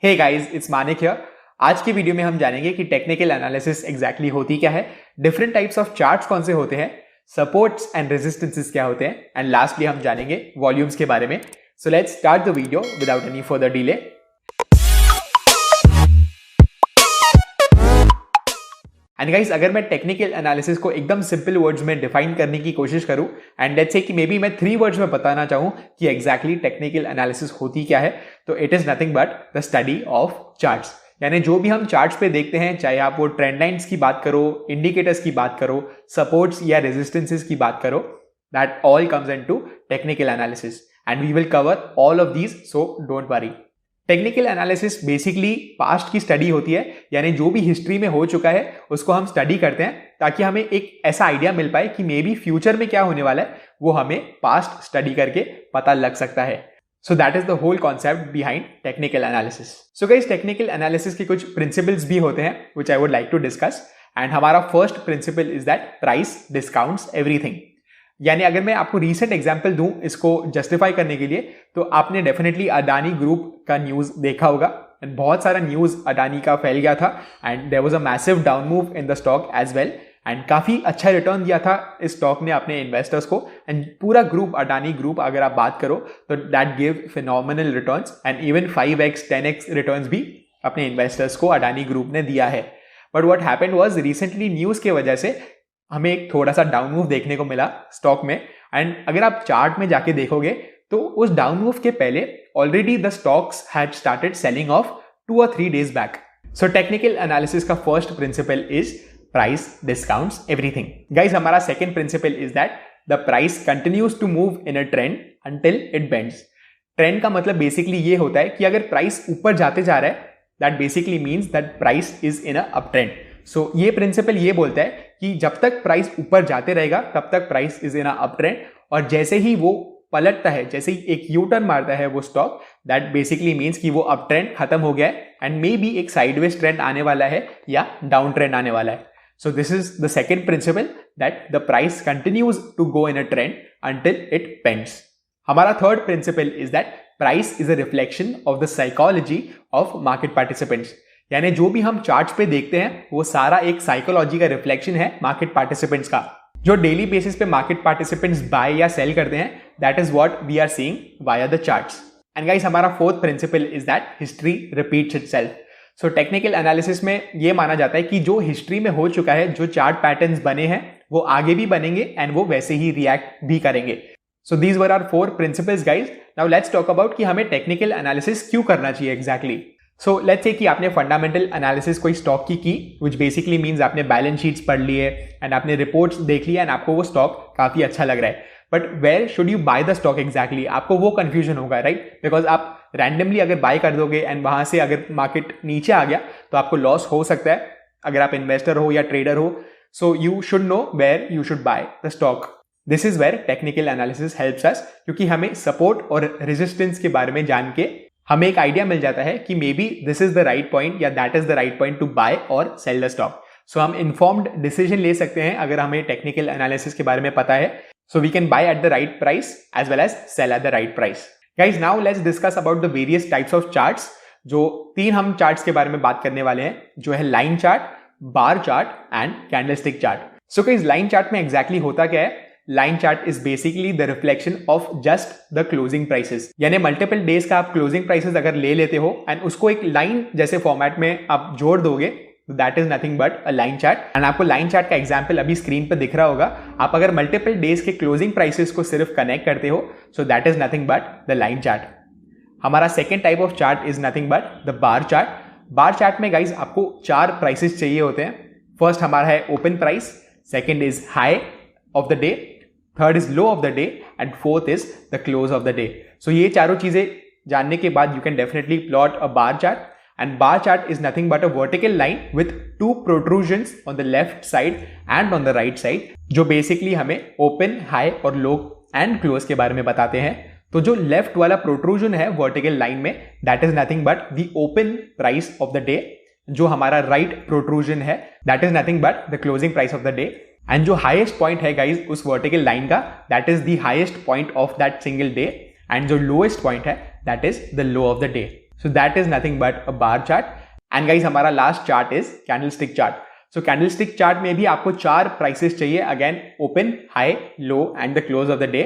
Hey guys, it's Manik here. आज की video में हम जानेंगे कि टेक्निकल एनालिसिस एग्जैक्टली होती क्या है, डिफरेंट टाइप्स ऑफ चार्ट्स कौन से होते हैं, सपोर्ट्स एंड रेजिस्टेंसेस क्या होते हैं, एंड लास्टली हम जानेंगे वॉल्यूम्स के बारे में। So let's start the video without any further delay. And guys, अगर मैं टेक्निकल एनालिसिस को एकदम सिंपल वर्ड्स में डिफाइन करने की कोशिश करूं एंड लेट्स से कि मे बी मैं 3 वर्ड्स में बताना चाहूं कि एग्जैक्टली टेक्निकल एनालिसिस होती क्या है, तो it is nothing but the study of charts. यानी जो भी हम चार्ट्स पे देखते हैं, चाहे आप वो ट्रेंड लाइन्स की बात करो, इंडिकेटर्स की बात करो, सपोर्ट्स या रेजिस्टेंसेस की बात करो, that all comes into technical analysis and we will cover all of these, so don't worry. Technical analysis basically past की स्टडी होती है, यानी जो भी हिस्ट्री में हो चुका है उसको हम स्टडी करते हैं ताकि हमें एक ऐसा आइडिया मिल पाए कि मे बी फ्यूचर में क्या होने वाला है वो हमें पास्ट स्टडी करके पता लग सकता है। So that is the whole concept behind technical analysis. So guys, technical analysis के कुछ प्रिंसिपल्स भी होते हैं which I would like to discuss. And हमारा first principle is that price discounts everything. यानी अगर मैं आपको रीसेंट एग्जांपल दूं इसको जस्टिफाई करने के लिए, तो आपने डेफिनेटली अडानी ग्रुप का न्यूज देखा होगा एंड बहुत सारा न्यूज अडानी का फैल गया था and there was a massive down move in the stock as well and काफी अच्छा रिटर्न दिया था इस स्टॉक ने अपने इन्वेस्टर्स को। एंड पूरा ग्रुप, अडानी ग्रुप अगर आप बात करो तो that give phenomenal returns and even 5x 10x returns भी अपने इन्वेस्टर्स को अडानी ग्रुप ने दिया है। But what happened was recently news के वजह से हमें एक थोड़ा सा डाउन मूव देखने को मिला स्टॉक में। एंड अगर आप चार्ट में जाके देखोगे तो उस डाउन मूव के पहले already the stocks had started selling off 2 or 3 days back. So technical analysis का first principle is price discounts everything. Guys, हमारा second principle is that the price continues to move in a trend until it bends. Trend का मतलब basically ये होता है कि अगर price ऊपर जाते जा रहा है, that basically means that price is in a up trend. So ये प्रिंसिपल ये बोलता है कि जब तक प्राइस ऊपर जाते रहेगा तब तक price is in a up trend, और जैसे ही वो पलटता है, जैसे ही एक यू टर्न मारता है वो स्टॉक, दैट बेसिकली मीन्स कि वो अप ट्रेंड खत्म हो गया है एंड मे बी एक साइडवेज ट्रेंड आने वाला है या डाउन ट्रेंड आने वाला है। So this is the second principle, that the price continues to go in a trend until it bends. हमारा third principle is that price is a reflection of the psychology of market participants. यानी जो भी हम charts पे देखते हैं वो सारा एक साइकोलॉजी का रिफ्लेक्शन है मार्केट पार्टिसिपेंट्स का। जो डेली बेसिस पे मार्केट पार्टिसिपेंट्स बाय या सेल करते हैं, that is what we are seeing via the charts. And guys, हमारा fourth principle is that history repeats itself. So technical analysis में ये माना जाता है कि जो हिस्ट्री में हो चुका है, जो चार्ट पैटर्न्स बने हैं वो आगे भी बनेंगे एंड वो वैसे ही रिएक्ट भी करेंगे। So these were are 4 principles guys. Now let's talk about कि हमें टेक्निकल एनालिसिस क्यों करना चाहिए एग्जैक्टली। सो लेट्स से कि आपने फंडामेंटल एनालिसिस कोई स्टॉक की विच बेसिकली मीन्स आपने बैलेंस शीट्स पढ़ लिए एंड आपने रिपोर्ट्स देख लिया एंड आपको वो स्टॉक काफी अच्छा लग रहा है, but where should you buy the stock exactly, आपको वो कंफ्यूजन होगा, राइट? बिकॉज आप रैंडमली अगर बाय कर दोगे एंड वहां से अगर मार्केट नीचे आ गया तो आपको लॉस हो सकता है अगर आप इन्वेस्टर हो या ट्रेडर हो। So you should know where you should buy the stock. This is where technical analysis helps us, क्योंकि हमें सपोर्ट और रेजिस्टेंस के बारे में जान के हमें एक आइडिया मिल जाता है कि मे be this is the right point या that is the right point to buy और सेल द स्टॉक। सो हम इन्फॉर्म्ड डिसीजन ले सकते हैं अगर हमें टेक्निकल एनालिसिस के बारे में पता है। So we can buy at the right price as well as sell at the right price. Guys, now let's discuss about the various types of charts. जो 3 हम चार्ट्स के बारे में बात करने वाले हैं, जो है line chart, bar chart and candlestick chart. So guys, line chart में एग्जैक्टली होता क्या है? Line chart is basically the reflection of just the closing prices. यानी मल्टीपल डेज का आप क्लोजिंग प्राइसेस अगर ले लेते हो एंड उसको एक लाइन जैसे फॉर्मेट में आप जोड़ दोगे, that is nothing but a line chart. And आपको लाइन चार्ट का एग्जांपल अभी स्क्रीन पर दिख रहा होगा। आप अगर मल्टीपल डेज के क्लोजिंग प्राइसेस को सिर्फ कनेक्ट करते हो, so that is nothing but the line chart. हमारा second type of chart is nothing but the bar chart. Bar chart में गाइज आपको 4 प्राइसेस चाहिए होते हैं। फर्स्ट हमारा है open price, second is high of the day, third is low of the day and fourth is the close of the day. So ये चारों चीजें जानने के बाद you can definitely plot a bar chart. And bar chart is nothing but a vertical line with 2 protrusions on the left side and on the right side, जो basically हमें open, high और low and close के बारे में बताते हैं। तो जो लेफ्ट वाला प्रोट्रूजन है वर्टिकल लाइन में, that is nothing but the open price of the day. जो हमारा राइट प्रोट्रूजन है, that is nothing but the closing price of the day. And जो हाईएस्ट पॉइंट है गाइज उस वर्टिकल लाइन का, that is the highest point of that single day, and जो lowest point है that is the low of the day. So that is nothing but a bar chart. And guys हमारा last chart is candlestick chart. So candlestick chart में भी आपको 4 prices चाहिए, again open, high, low and the close of the day,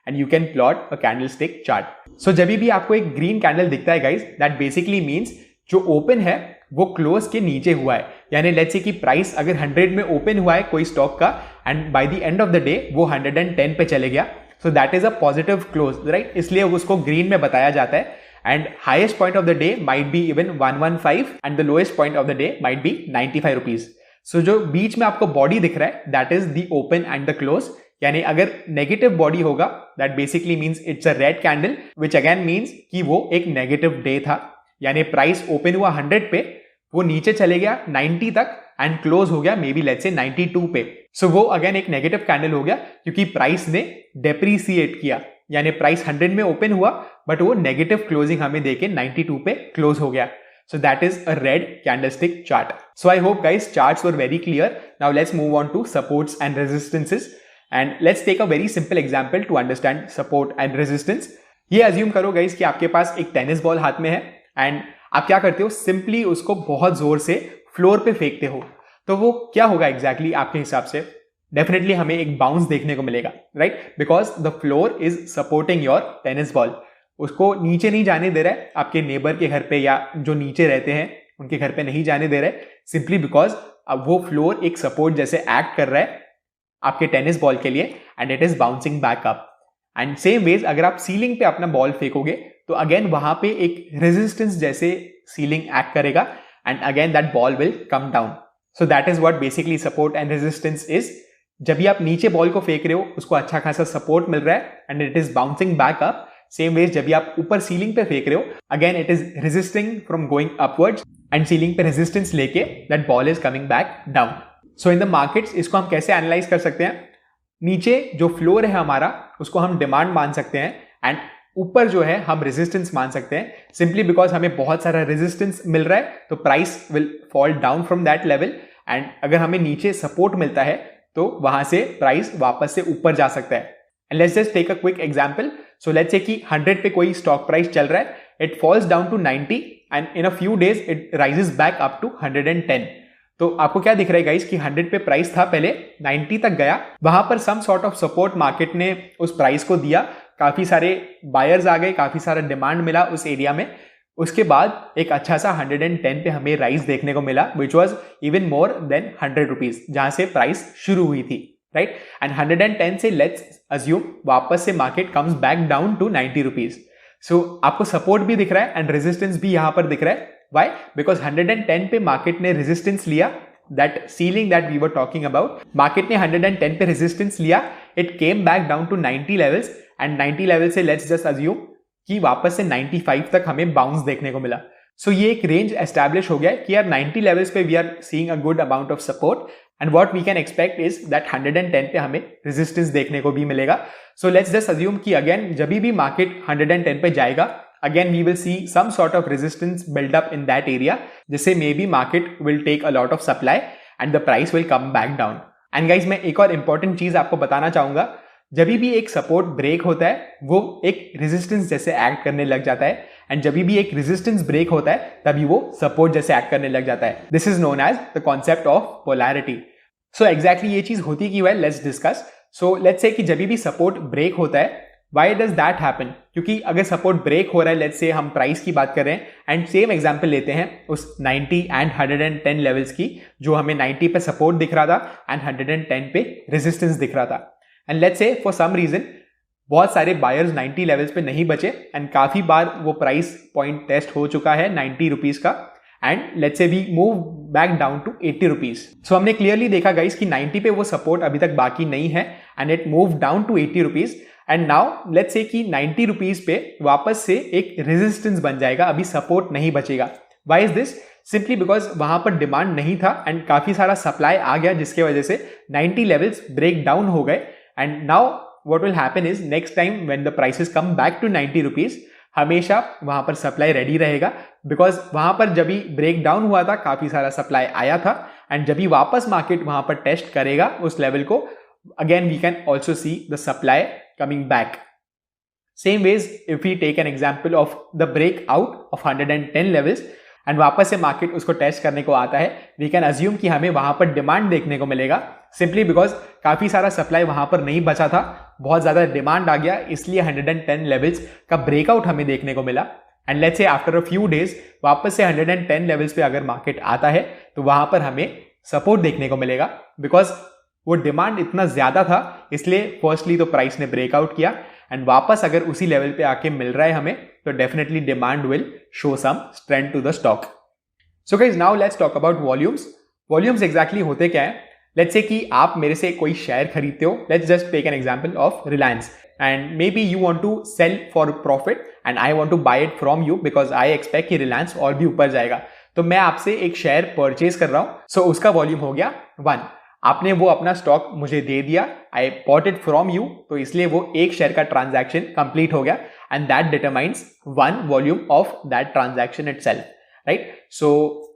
and you can plot a candlestick chart. So जब भी आपको एक green candle दिखता है गाइस, दैट बेसिकली मीन्स जो ओपन है वो क्लोज के नीचे हुआ है. यानी लेट्स से कि प्राइस अगर 100 में ओपन हुआ है कोई स्टॉक का and by the end of the day वो 110 पे चले गया, so that is a positive close, right. इसलिए उसको ग्रीन में बताया जाता है. And highest point of the day might be even 115 and the lowest point of the day might be 95 rupees. So जो बीच में आपको बॉडी दिख रहा है that is the open and the close. यानी अगर नेगेटिव बॉडी होगा that basically means it's a red candle, which again means कि वो एक नेगेटिव डे था. यानी प्राइस ओपन हुआ 100 पे, वो नीचे चले गया 90 तक एंड क्लोज हो गया मे बी लेट्स से 92 पे. सो वो अगेन एक नेगेटिव कैंडल हो गया क्योंकि प्राइस ने डेप्रीसिएट किया. यानी प्राइस 100 में ओपन हुआ बट वो नेगेटिव क्लोजिंग हमें देके 92 पे क्लोज हो गया. So that is a red candlestick chart. So I hope guys charts were very clear. Now let's move on to supports and resistances. And let's take a very simple example to understand support and resistance. ये assume करो guys कि आपके पास एक tennis ball हाथ में है and आप क्या करते हो, सिंपली उसको बहुत जोर से फ्लोर पे फेंकते हो. तो वो क्या होगा एग्जैक्टली आपके हिसाब से? डेफिनेटली हमें एक बाउंस देखने को मिलेगा, right, because the floor is supporting your tennis ball. उसको नीचे नहीं जाने दे रहा है, आपके नेबर के घर पे या जो नीचे रहते हैं उनके घर पे नहीं जाने दे रहा है, सिंपली बिकॉज अब वो फ्लोर एक सपोर्ट जैसे एक्ट कर रहा है आपके टेनिस बॉल के लिए and it is bouncing back up. And same ways अगर आप सीलिंग पे अपना बॉल फेंकोगे तो अगेन वहां पे एक रेजिस्टेंस जैसे सीलिंग एक्ट करेगा and again that ball will come down. So that is what basically support and resistance is. जब भी आप नीचे बॉल को फेंक रहे हो उसको अच्छा खासा सपोर्ट मिल रहा है and it is bouncing back up. Same ways जब भी आप ऊपर सीलिंग पे फेंक रहे हो again it is resisting from going upwards and ceiling पे रेजिस्टेंस लेके that ball is coming back down. So in the markets इसको हम कैसे एनालाइज कर सकते हैं? नीचे जो फ्लोर है हमारा उसको हम डिमांड मान सकते हैं एंड ऊपर जो है हम रेजिस्टेंस मान सकते हैं, सिंपली बिकॉज हमें बहुत सारा रेजिस्टेंस मिल रहा है तो price will fall down from that level. And अगर हमें नीचे सपोर्ट मिलता है तो वहां से प्राइस वापस से ऊपर जा सकता है. And let's just take a quick example. So let's say कि 100 पे कोई स्टॉक प्राइस चल रहा है, it falls down to 90 and in a few days it rises back up to 110. तो आपको क्या दिख रहा है गाइस कि 100 पे प्राइस था, पहले 90 तक गया, वहां पर some sort of support market ने उस प्राइस को दिया, काफी सारे बायर्स आ गए, काफी सारा डिमांड मिला उस एरिया में. उसके बाद एक अच्छा सा 110 पे हमें राइज देखने को मिला which was even more than 100 rupees जहां से प्राइस शुरू हुई थी, राइट. एंड 110 से लेट्स अज्यूम वापस से market comes back down to 90 rupees. So आपको सपोर्ट भी दिख रहा है एंड रेजिस्टेंस भी यहां पर दिख रहा है. वाई? बिकॉज 110 पे मार्केट ने रेजिस्टेंस लिया, that ceiling that we were talking about, market ने 110 पे रेजिस्टेंस लिया, it came back down to 90 levels and 90 level से लेट्स जस्ट अज्यूम कि वापस से 95 तक हमें बाउंस देखने को मिला. सो ये एक रेंज एस्टैब्लिश हो गया कि यार 90 लेवल्स पे we are seeing a good amount of support and what we can expect is that 110 पे हमें रेजिस्टेंस देखने को भी मिलेगा. सो लेट्स जस्ट अज्यूम कि अगेन जब भी मार्केट 110 पे जाएगा again we will see some sort of resistance build up in that area, जिससे maybe market will take a lot of supply and the price will come back down. And guys मैं एक और important चीज आपको बताना चाहूंगा, जब भी एक सपोर्ट ब्रेक होता है वो एक रेजिस्टेंस जैसे एक्ट करने लग जाता है एंड जब भी एक रेजिस्टेंस ब्रेक होता है तभी वो सपोर्ट जैसे एक्ट करने लग जाता है. This is known as the concept of polarity. So exactly ये चीज होती कि well let's discuss. So let's say कि जब भी सपोर्ट ब्रेक होता है, व्हाई डज दैट हैपन? क्योंकि अगर सपोर्ट ब्रेक हो रहा है, लेट्स से हम प्राइस की बात कर रहे हैं एंड सेम एग्जांपल लेते हैं उस 90 एंड 110 लेवल्स की, जो हमें 90 पे सपोर्ट दिख रहा था एंड 110 पे रेजिस्टेंस दिख रहा था. And let's say for some reason बहुत सारे बायर्स 90 लेवल्स पे नहीं बचे एंड काफी बार वो प्राइस पॉइंट टेस्ट हो चुका है 90 रुपीज का and let's say we move back down to 80 rupees. So हमने क्लियरली देखा गाइस कि 90 पे वो सपोर्ट अभी तक बाकी नहीं है and it move down to 80 rupees and now let's say कि 90 रुपीज पे वापस से एक रेजिस्टेंस बन जाएगा, अभी सपोर्ट नहीं बचेगा. Why is this? Simply because वहां पर डिमांड नहीं था एंड काफी सारा सप्लाई आ गया, जिसके वजह से 90 लेवल्स ब्रेक डाउन हो गए. And now what will happen is next time when the prices come back to 90 rupees, हमेशा वहां पर सप्लाई रेडी रहेगा, बिकॉज वहां पर जब भी ब्रेक डाउन हुआ था काफी सारा सप्लाई आया था एंड जब भी वापस मार्केट वहां पर टेस्ट करेगा उस लेवल को, again we can also see the supply coming back. Same ways if we take an example of the breakout of 110 levels and वापस से मार्केट उसको टेस्ट करने को आता है, वी कैन अज्यूम कि हमें वहां पर डिमांड देखने को मिलेगा, सिंपली बिकॉज काफी सारा सप्लाई वहां पर नहीं बचा था, बहुत ज्यादा डिमांड आ गया, इसलिए 110 लेवल्स का ब्रेकआउट हमें देखने को मिला। एंड लेट्स से आफ्टर अ फ्यू डेज वापस से 110 लेवल्स पे अगर मार्केट आता है तो वहां पर हमें सपोर्ट देखने को मिलेगा, बिकॉज वो डिमांड इतना ज्यादा था, इसलिए फर्स्टली तो प्राइस ने ब्रेकआउट किया एंड वापस अगर उसी लेवल पे आके मिल रहा है हमें, तो definitely demand will show some strength to the stock. So guys now let's talk about volumes. Volumes exactly होते क्या है? लेट्स से कि आप मेरे से कोई शेयर खरीदते हो, let's just take an example of Reliance, and may be you want to sell for profit and I want to buy it from you because I expect कि रिलायंस और भी ऊपर जाएगा, तो मैं आपसे एक शेयर परचेज कर रहा हूं, सो उसका वॉल्यूम हो गया 1। आपने वो अपना स्टॉक मुझे दे दिया, I bought it from you, तो इसलिए वो एक शेयर का ट्रांजैक्शन कंप्लीट हो गया and that determines 1 volume of that transaction itself, right? So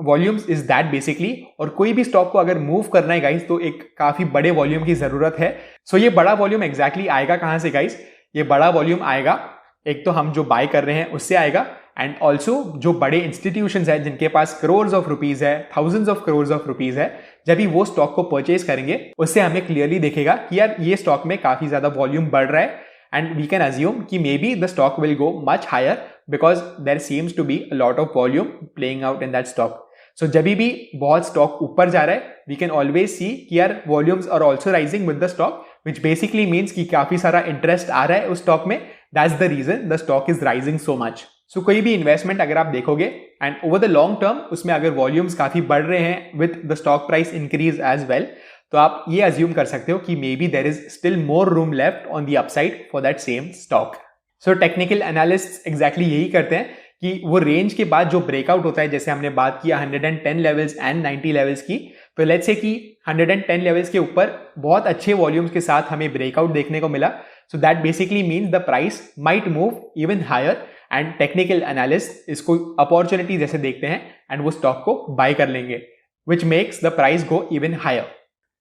volumes is that basically. और कोई भी स्टॉक को अगर मूव करना है गाइस तो एक काफी बड़े वॉल्यूम की जरूरत है। सो ये बड़ा वॉल्यूम एग्जैक्टली आएगा कहां से गाइस? ये बड़ा वॉल्यूम आएगा एक तो हम जो बाय कर रहे हैं उससे आएगा, एंड ऑल्सो जो बड़े इंस्टीट्यूशंस हैं जिनके पास करोर्स ऑफ रुपीज है, thousands of crores of rupees है, जब भी वो स्टॉक को परचेज करेंगे उससे हमें क्लियरली दिखेगा कि यार ये स्टॉक में काफी ज्यादा वॉल्यूम बढ़ रहा है, एंड वी कैन अज्यूम कि may be the stock will go much higher because there seems to be a lot of volume playing out in that stock. So जब भी बहुत स्टॉक ऊपर जा रहा है वी कैन ऑलवेज सी कि यार volumes are also rising with the stock, which basically means कि काफी सारा इंटरेस्ट आ रहा है उस स्टॉक में, that's the reason the stock is rising so much. So कोई भी इन्वेस्टमेंट अगर आप देखोगे and over the long term उसमें अगर वॉल्यूम्स काफी बढ़ रहे हैं with the stock price increase as well, तो आप ये अज्यूम कर सकते हो कि may be there is still more room left on the upside for that same stock. So technical analysts exactly यही करते हैं कि वो रेंज के बाद जो ब्रेकआउट होता है, जैसे हमने बात किया 110 लेवल्स एंड 90 लेवल्स की, तो लेट्स से कि 110 लेवल्स के ऊपर बहुत अच्छे वॉल्यूम्स के साथ हमें ब्रेकआउट देखने को मिला, so that basically means the price might move even higher and technical analyst इसको अपॉर्चुनिटी जैसे देखते हैं एंड वो स्टॉक को बाय कर लेंगे, which makes the price go even higher.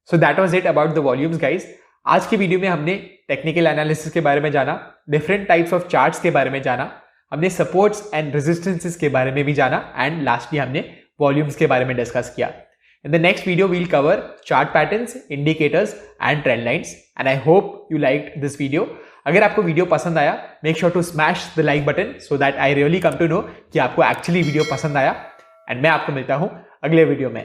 So that was it about the volumes guys. आज के वीडियो में हमने टेक्निकल एनालिसिस के बारे में जाना, डिफरेंट टाइप्स ऑफ चार्ट्स के बारे में जाना, हमने सपोर्ट्स एंड रेजिस्टेंसेस के बारे में भी जाना, एंड लास्टली हमने वॉल्यूम्स के बारे में डिस्कस किया। In the next video, we'll cover chart patterns, indicators and trend lines. And I hope you liked this video. अगर आपको वीडियो पसंद आया, make sure to smash the like button so that I really come to know कि आपको actually video पसंद आया। And मैं आपको मिलता हूं अगले वीडियो में।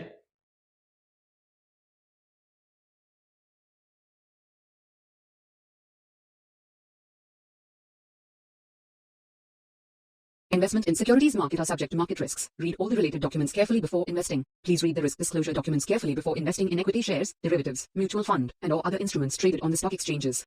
Investment in securities market are subject to market risks. Read all the related documents carefully before investing. Please read the risk disclosure documents carefully before investing in equity shares, derivatives, mutual fund, and or other instruments traded on the stock exchanges.